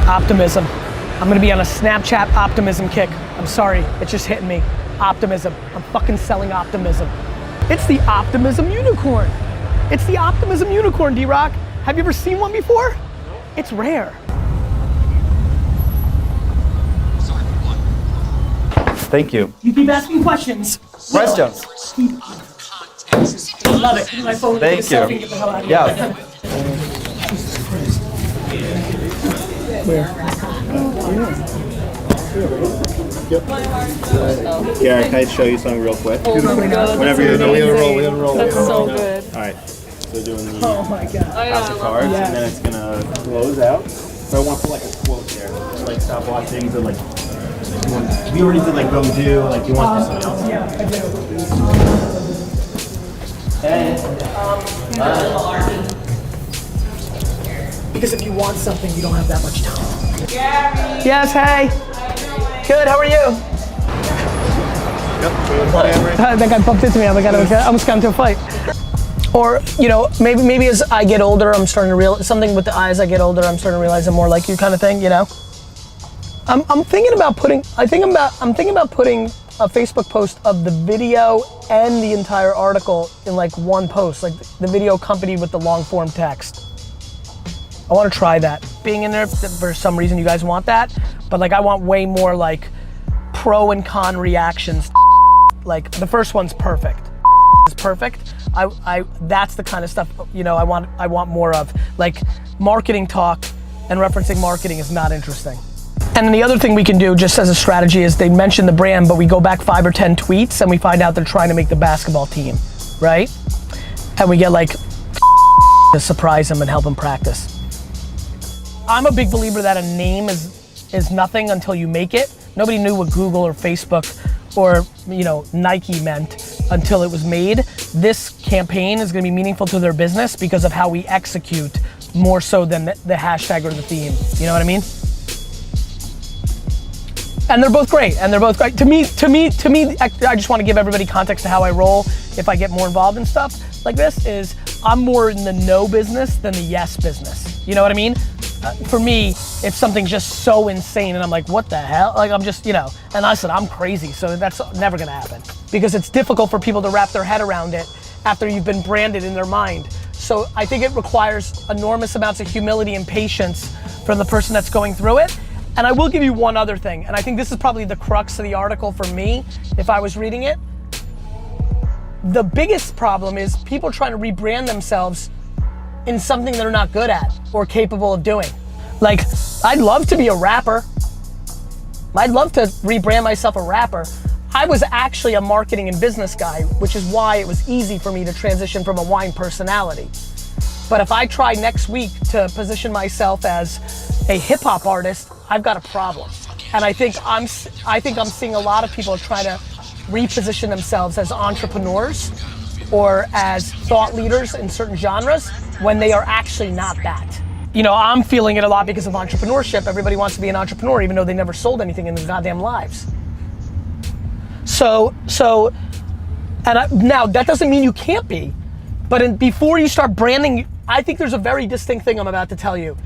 Optimism. I'm gonna be on a Snapchat optimism kick. I'm sorry, it's just hitting me. Optimism. I'm fucking selling optimism. It's the optimism unicorn. It's the optimism unicorn, D-Rock. Have you ever seen one before? It's rare. Thank you. You keep asking questions. Questions. Love it. My phone. Thank you. Get the hell out of Yes. Where? Garrett, can I show you something real quick? Oh my God, Whenever you're done, we have a roll. That's so good. All right. So doing the Oh my God. house of cards, and then it's gonna close out. So I want to put like a quote there, like stop watching, but like we already did like go do, like you want something else. Yeah, I do. Hey. Because if you want something, you don't have that much time. Gary. Yes, hey. Good, how are you? Yep. That guy bumped into me. I almost got into a fight. Or, you know, maybe as I get older, I'm starting to realize something with the eyes. I get older, I'm starting to realize I'm more like you, kind of thing. You know. I'm thinking about putting a Facebook post of the video and the entire article in like one post, like the video accompanied with the long form text. I want to try that. Being in there, for some reason you guys want that, but like I want way more like pro and con reactions. Like the first one's perfect. Is perfect. That's the kind of stuff, you know, I want more of. Like marketing talk and referencing marketing is not interesting. And then the other thing we can do just as a strategy is they mention the brand, but we go back 5 or 10 tweets and we find out they're trying to make the basketball team, right? And we get like to surprise them and help them practice. I'm a big believer that a name is nothing until you make it. Nobody knew what Google or Facebook or, you know, Nike meant until it was made. This campaign is gonna be meaningful to their business because of how we execute more so than the hashtag or the theme. You know what I mean? And they're both great, To me, I just want to give everybody context to how I roll if I get more involved in stuff like this is I'm more in the no business than the yes business. You know what I mean? For me, if something's just so insane and I'm like, what the hell? Like I'm just, you know, and I said, I'm crazy, so that's never gonna happen. Because it's difficult for people to wrap their head around it after you've been branded in their mind. So I think it requires enormous amounts of humility and patience from the person that's going through it. And I will give you one other thing, and I think this is probably the crux of the article for me, if I was reading it. The biggest problem is people trying to rebrand themselves in something they're not good at or capable of doing. Like, I'd love to be a rapper. I'd love to rebrand myself a rapper. I was actually a marketing and business guy, which is why it was easy for me to transition from a wine personality. But if I try next week to position myself as a hip hop artist, I've got a problem. And I think I'm seeing a lot of people try to reposition themselves as entrepreneurs or as thought leaders in certain genres when they are actually not that. You know, I'm feeling it a lot because of entrepreneurship. Everybody wants to be an entrepreneur even though they never sold anything in their goddamn lives. Now that doesn't mean you can't be, but before you start branding, I think there's a very distinct thing I'm about to tell you.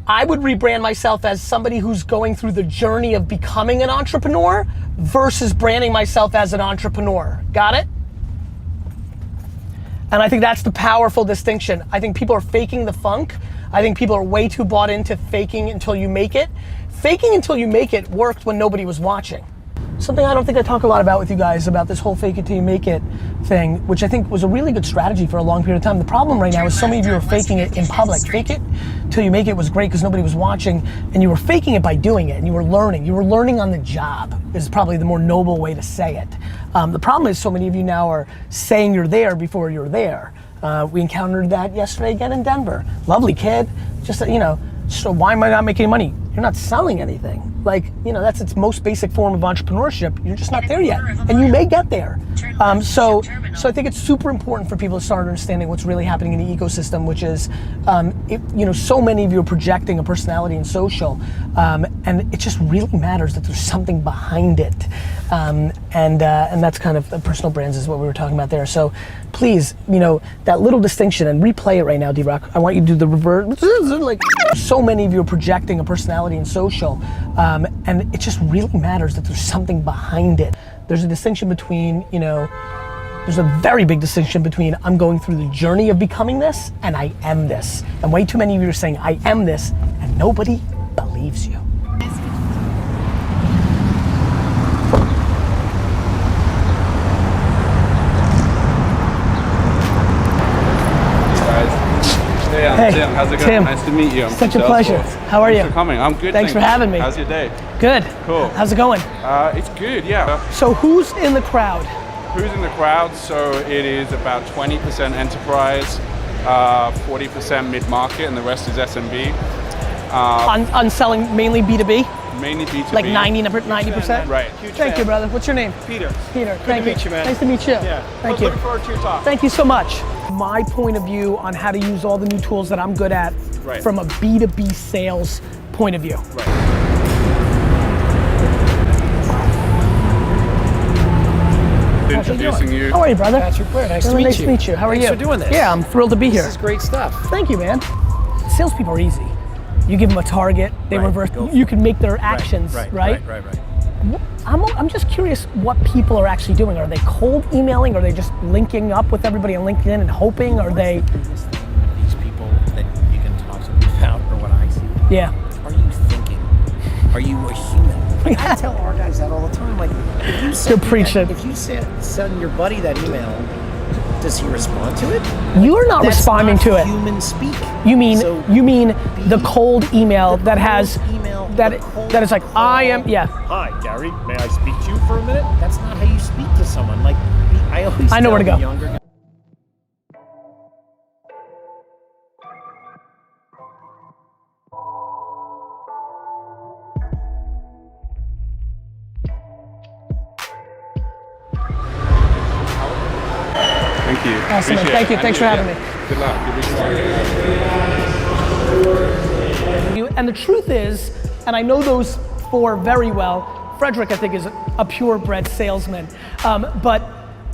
I would rebrand myself as somebody who's going through the journey of becoming an entrepreneur versus branding myself as an entrepreneur. Got it? And I think that's the powerful distinction. I think people are faking the funk. I think people are way too bought into faking until you make it. Faking until you make it worked when nobody was watching. Something I don't think I talk a lot about with you guys about this whole fake it till you make it thing, which I think was a really good strategy for a long period of time. The problem right now is so many of you are faking it in public. Fake it till you make it was great because nobody was watching, and you were faking it by doing it, and you were learning. You were learning on the job is probably the more noble way to say it. The problem is so many of you now are saying you're there before you're there. We encountered that yesterday again in Denver. Lovely kid, just, you know, so why am I not making money? You're not selling anything. Like, you know, that's its most basic form of entrepreneurship. You're just not there yet, and you may get there. So I think it's super important for people to start understanding what's really happening in the ecosystem, which is, you know, so many of you are projecting a personality in social, and it just really matters that there's something behind it. And that's kind of personal brands is what we were talking about there. So please, you know, that little distinction, and replay it right now, D-Rock. I want you to do the reverse. Like, so many of you are projecting a personality in social, and it just really matters that there's something behind it. There's a distinction between, you know, there's a very big distinction between I'm going through the journey of becoming this and I am this. And way too many of you are saying I am this and nobody believes you. Hey, I'm Tim. How's it going? Tim. Nice to meet you. I'm Such from a pleasure. Salesforce. How are you? Thanks for coming. I'm good. Thanks for having me. How's your day? Good. Cool. How's it going? It's good, yeah. So who's in the crowd? Who's in the crowd? So it is about 20% enterprise, 40% mid-market, and the rest is SMB. On selling mainly B2B? Mainly B2B. Like 90%? Right. Thank you, brother. What's your name? Peter. Peter. Good to meet you, man. Nice to meet you. Yeah. Thank you. Looking forward to your talk. Thank you so much. My point of view on how to use all the new tools that I'm good at from a B2B sales point of view. Right. Introducing you. How are you, brother? Patrick Blair, nice Really to nice to meet you. How are Thanks you? for doing this. Yeah, I'm thrilled to be here. This is great stuff. Thank you, man. Salespeople are easy. You give them a target, they Right, reverse. go for You can make their actions, right? Right. I'm just curious what people are actually doing. Are they cold emailing? Are they just linking up with everybody on LinkedIn and hoping? Are they? These people that you can talk to me about, or what I see. Yeah. Are you thinking? Are you a human? Like, I tell our guys that all the time. Like, if you send You're preaching. if you send your buddy that email, does he respond to it? You're not That's responding not to it. Human speak. You mean So the cold email that has email, that is like I am Hi, Gary. May I speak to you for a minute? That's not how you speak to someone. Like, I always I know where to tell go. the younger guys. Thank you. Awesome, man. Appreciate Thank you. it. Thanks for having me. Good luck. Good luck. And the truth is, and I know those four very well, Frederick I think is a purebred salesman, but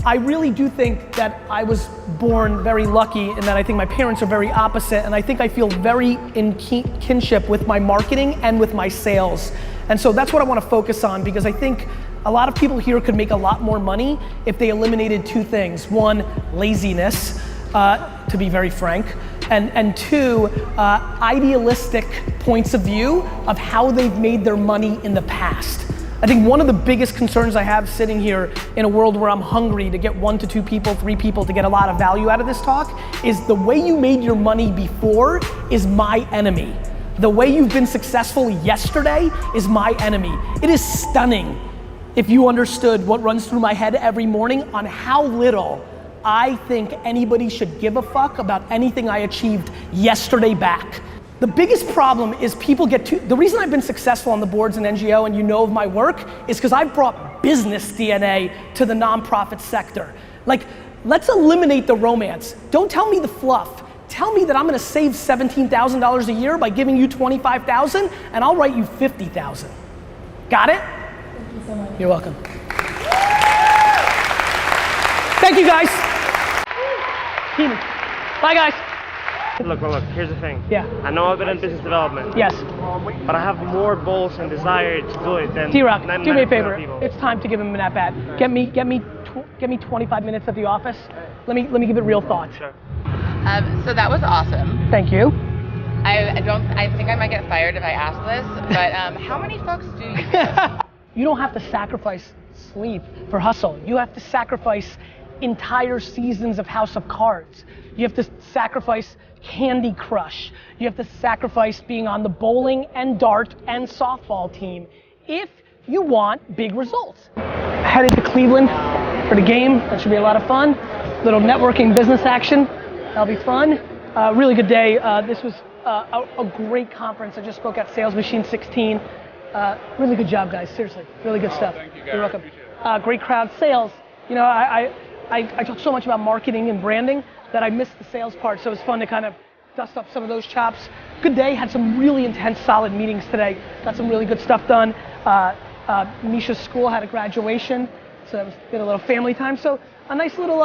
I really do think that I was born very lucky and that I think my parents are very opposite, and I think I feel very in kinship with my marketing and with my sales. And so that's what I want to focus on, because I think a lot of people here could make a lot more money if they eliminated two things. One, laziness, to be very frank, and two, idealistic points of view of how they've made their money in the past. I think one of the biggest concerns I have sitting here in a world where I'm hungry to get 1 to 2 people, 3 people to get a lot of value out of this talk is the way you made your money before is my enemy. The way you've been successful yesterday is my enemy. It is stunning if you understood what runs through my head every morning on how little I think anybody should give a fuck about anything I achieved yesterday back. The biggest problem is people get the reason I've been successful on the boards in NGO and you know of my work is because I've brought business DNA to the nonprofit sector. Like, let's eliminate the romance. Don't tell me the fluff. Tell me that I'm gonna save $17,000 a year by giving you $25,000 and I'll write you $50,000. Got it? Thank you so much. You're welcome. Thank you guys. Bye guys. Look, here's the thing. Yeah. I know I've been in business development. Yes. But I have more balls and desire to do it than D-Rock, than do me a 90% favor. of people. It's time to give him an at-bat. Get me 25 minutes at the office. Let me give it real thought. Sure. So that was awesome. Thank you. I think I might get fired if I ask this, but how many folks do you know? You don't have to sacrifice sleep for hustle. You have to sacrifice entire seasons of House of Cards. You have to sacrifice Candy Crush. You have to sacrifice being on the bowling and dart and softball team if you want big results. Headed to Cleveland for the game. That should be a lot of fun. Little networking business action. That'll be fun. Really good day. This was a great conference. I just spoke at Sales Machine 16. Really good job, guys. Seriously, really good stuff. Thank you, Gary. You're welcome. Appreciate it. Great crowd. Sales. You know, I talk so much about marketing and branding that I missed the sales part. So it's fun to kind of dust up some of those chops. Good day, had some really intense, solid meetings today. Got some really good stuff done. Misha's school had a graduation, so it was did a little family time. So a nice little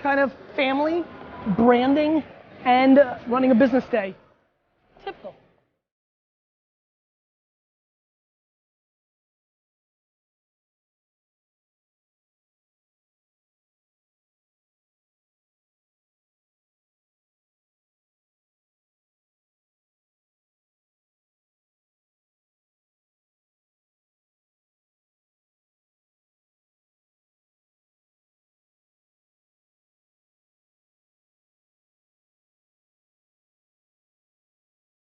kind of family, branding, and running a business day. Typical.